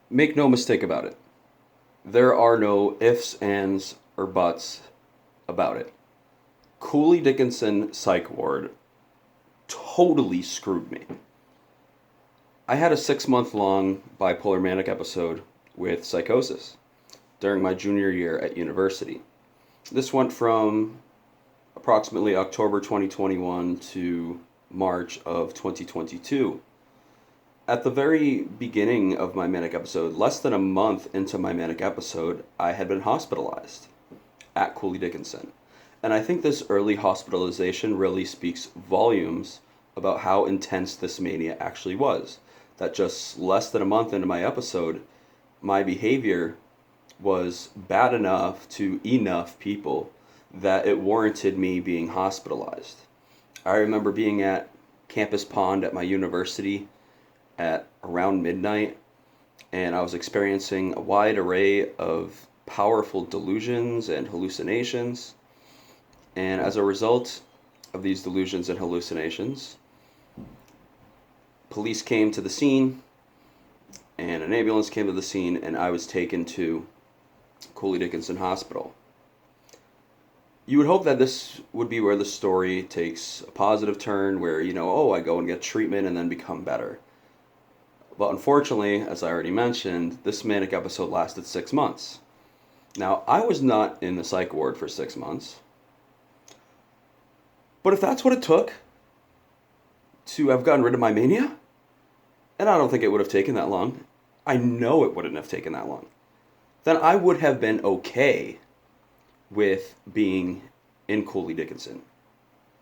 Make no mistake about it. There are no ifs, ands, or buts about it. Cooley Dickinson Psych Ward totally screwed me. I had a 6 month long bipolar manic episode with psychosis during my junior year at university. This went from approximately October 2021 to March of 2022. At the very beginning of my manic episode, less than a month into my manic episode, I had been hospitalized at Cooley Dickinson. And I think this early hospitalization really speaks volumes about how intense this mania actually was. That just less than a month into my episode, my behavior was bad enough to enough people that it warranted me being hospitalized. I remember being at Campus Pond at my university at around midnight, and I was experiencing a wide array of powerful delusions and hallucinations. And as a result of these delusions and hallucinations, police came to the scene, and an ambulance came to the scene, and I was taken to Cooley Dickinson Hospital. You would hope that this would be where the story takes a positive turn, where, I go and get treatment and then become better. But unfortunately, as I already mentioned, this manic episode lasted 6 months. Now, I was not in the psych ward for 6 months. But if that's what it took to have gotten rid of my mania, and I don't think it would have taken that long, I know it wouldn't have taken that long, then I would have been okay with being in Cooley Dickinson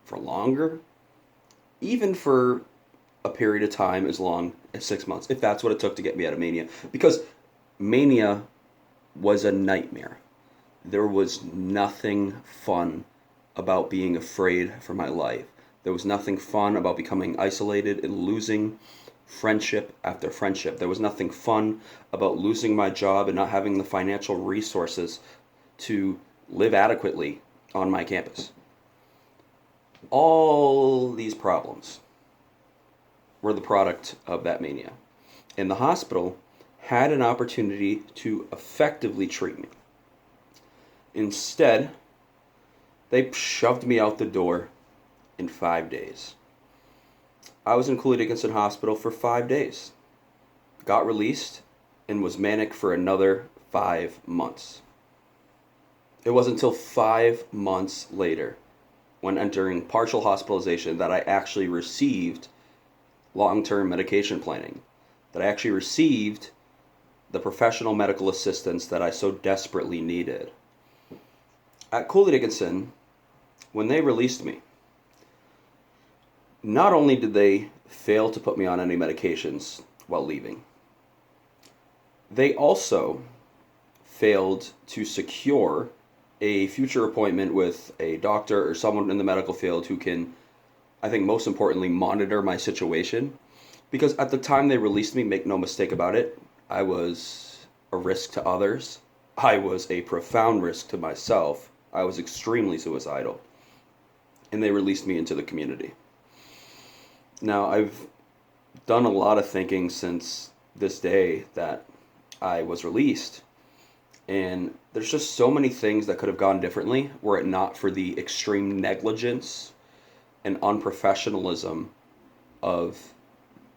for longer, even for a period of time as long as 6 months, if that's what it took to get me out of mania. Because mania was a nightmare. There was nothing fun about being afraid for my life. There was nothing fun about becoming isolated and losing friendship after friendship. There was nothing fun about losing my job and not having the financial resources to live adequately on my campus. All these problems were the product of that mania. And the hospital had an opportunity to effectively treat me. Instead, they shoved me out the door in 5 days. I was in Cooley Dickinson Hospital for 5 days, got released, and was manic for another 5 months. It wasn't until 5 months later, when entering partial hospitalization, that I actually received long-term medication planning, that I actually received the professional medical assistance that I so desperately needed. At Cooley Dickinson, when they released me, not only did they fail to put me on any medications while leaving, they also failed to secure a future appointment with a doctor or someone in the medical field who can, I think most importantly, monitor my situation. Because at the time they released me, make no mistake about it, I was a risk to others. I was a profound risk to myself. I was extremely suicidal. And they released me into the community. Now, I've done a lot of thinking since this day that I was released. And there's just so many things that could have gone differently were it not for the extreme negligence and unprofessionalism of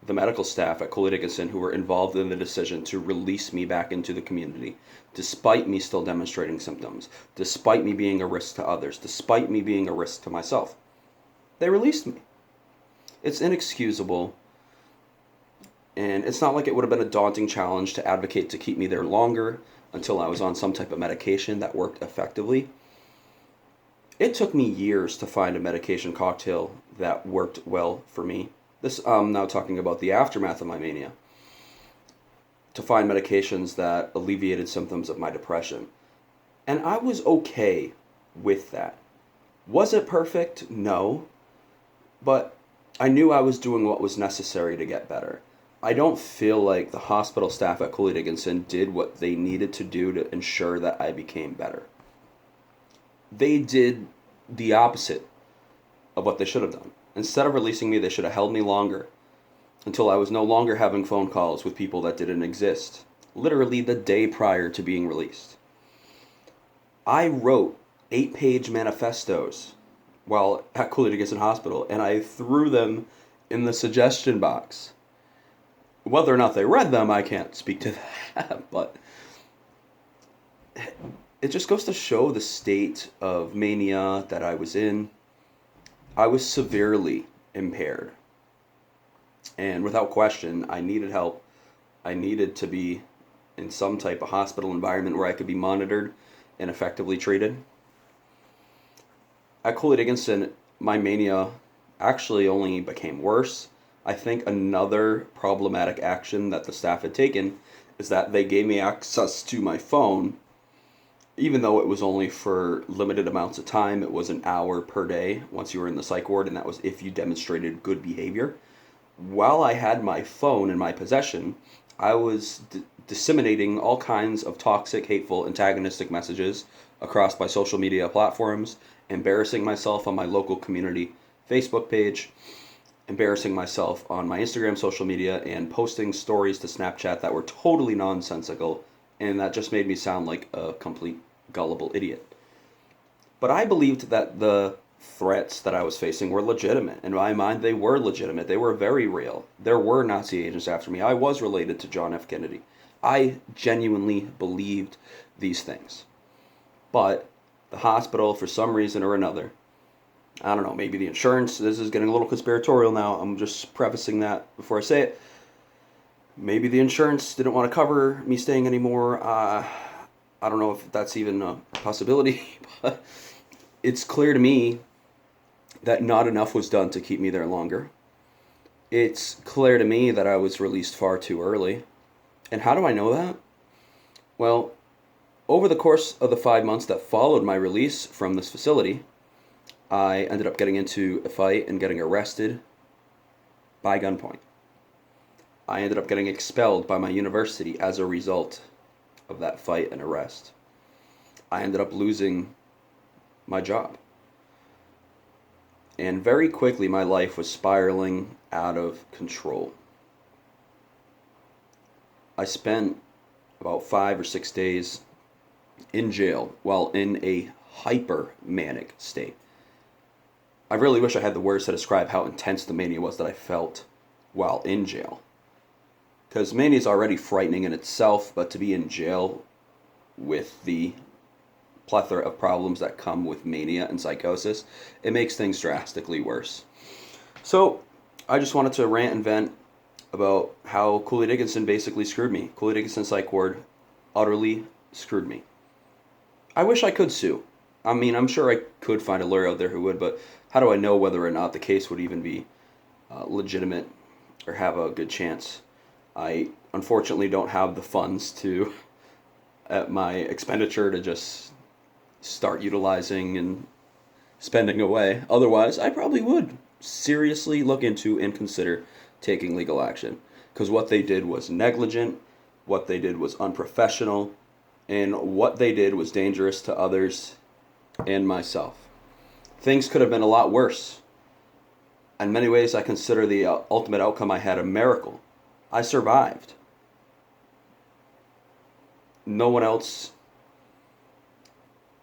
the medical staff at Cooley Dickinson, who were involved in the decision to release me back into the community, despite me still demonstrating symptoms, despite me being a risk to others, despite me being a risk to myself. They released me. It's inexcusable, and it's not like it would have been a daunting challenge to advocate to keep me there longer until I was on some type of medication that worked effectively. It took me years to find a medication cocktail that worked well for me. This, I'm now talking about the aftermath of my mania. To find medications that alleviated symptoms of my depression. And I was okay with that. Was it perfect? No. But I knew I was doing what was necessary to get better. I don't feel like the hospital staff at Cooley Dickinson did what they needed to do to ensure that I became better. They did the opposite of what they should have done. Instead of releasing me, they should have held me longer until I was no longer having phone calls with people that didn't exist, literally the day prior to being released. I wrote 8-page manifestos while at Cooley Dickinson Hospital, and I threw them in the suggestion box. Whether or not they read them, I can't speak to that, but it just goes to show the state of mania that I was in. I was severely impaired, and without question, I needed help. I needed to be in some type of hospital environment where I could be monitored and effectively treated. At Cooley Dickinson, my mania actually only became worse. I think another problematic action that the staff had taken is that they gave me access to my phone, even though it was only for limited amounts of time. It was an hour per day once you were in the psych ward, and that was if you demonstrated good behavior. While I had my phone in my possession, I was disseminating all kinds of toxic, hateful, antagonistic messages across my social media platforms, embarrassing myself on my local community Facebook page, embarrassing myself on my Instagram social media, and posting stories to Snapchat that were totally nonsensical, and that just made me sound like a complete gullible idiot. But I believed that the threats that I was facing were legitimate. In my mind, they were legitimate. They were very real. There were Nazi agents after me. I was related to John F. Kennedy. I genuinely believed these things. But the hospital, for some reason or another, I don't know, maybe the insurance, this is getting a little conspiratorial now, I'm just prefacing that before I say it. Maybe the insurance didn't want to cover me staying anymore. I don't know if that's even a possibility, but it's clear to me that not enough was done to keep me there longer. It's clear to me that I was released far too early. And how do I know that? Well, over the course of the 5 months that followed my release from this facility, I ended up getting into a fight and getting arrested by gunpoint. I ended up getting expelled by my university as a result of that fight and arrest. I ended up losing my job. And very quickly, my life was spiraling out of control. I spent about 5 or 6 days in jail while in a hyper-manic state. I really wish I had the words to describe how intense the mania was that I felt while in jail. Because mania is already frightening in itself, but to be in jail with the plethora of problems that come with mania and psychosis, it makes things drastically worse. So, I just wanted to rant and vent about how Cooley Dickinson basically screwed me. Cooley Dickinson Psych Ward utterly screwed me. I wish I could sue. I mean, I'm sure I could find a lawyer out there who would, but how do I know whether or not the case would even be legitimate or have a good chance? I unfortunately don't have the funds to, at my expenditure, to just start utilizing and spending away. Otherwise, I probably would seriously look into and consider taking legal action. Because what they did was negligent, what they did was unprofessional, and what they did was dangerous to others and myself. Things could have been a lot worse. In many ways, I consider the ultimate outcome I had a miracle. I survived. No one else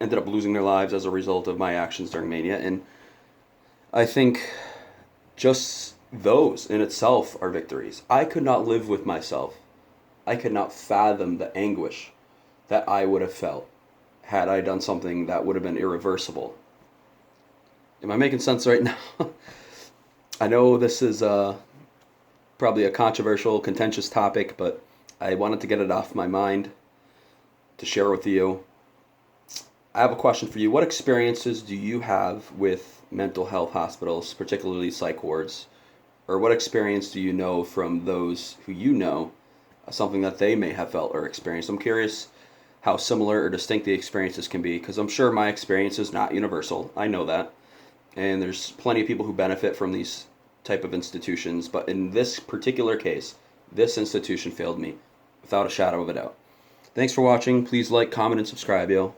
ended up losing their lives as a result of my actions during mania, and I think just those in itself are victories. I could not live with myself. I could not fathom the anguish that I would have felt had I done something that would have been irreversible. Am I making sense right now? I know this is probably a controversial, contentious topic, but I wanted to get it off my mind to share with you. I have a question for you. What experiences do you have with mental health hospitals, particularly psych wards? Or what experience do you know from those who you know, something that they may have felt or experienced? I'm curious how similar or distinct the experiences can be, because I'm sure my experience is not universal. I know that. And there's plenty of people who benefit from these type of institutions, but in this particular case, this institution failed me without a shadow of a doubt. Thanks for watching. Please like, comment, and subscribe, yo.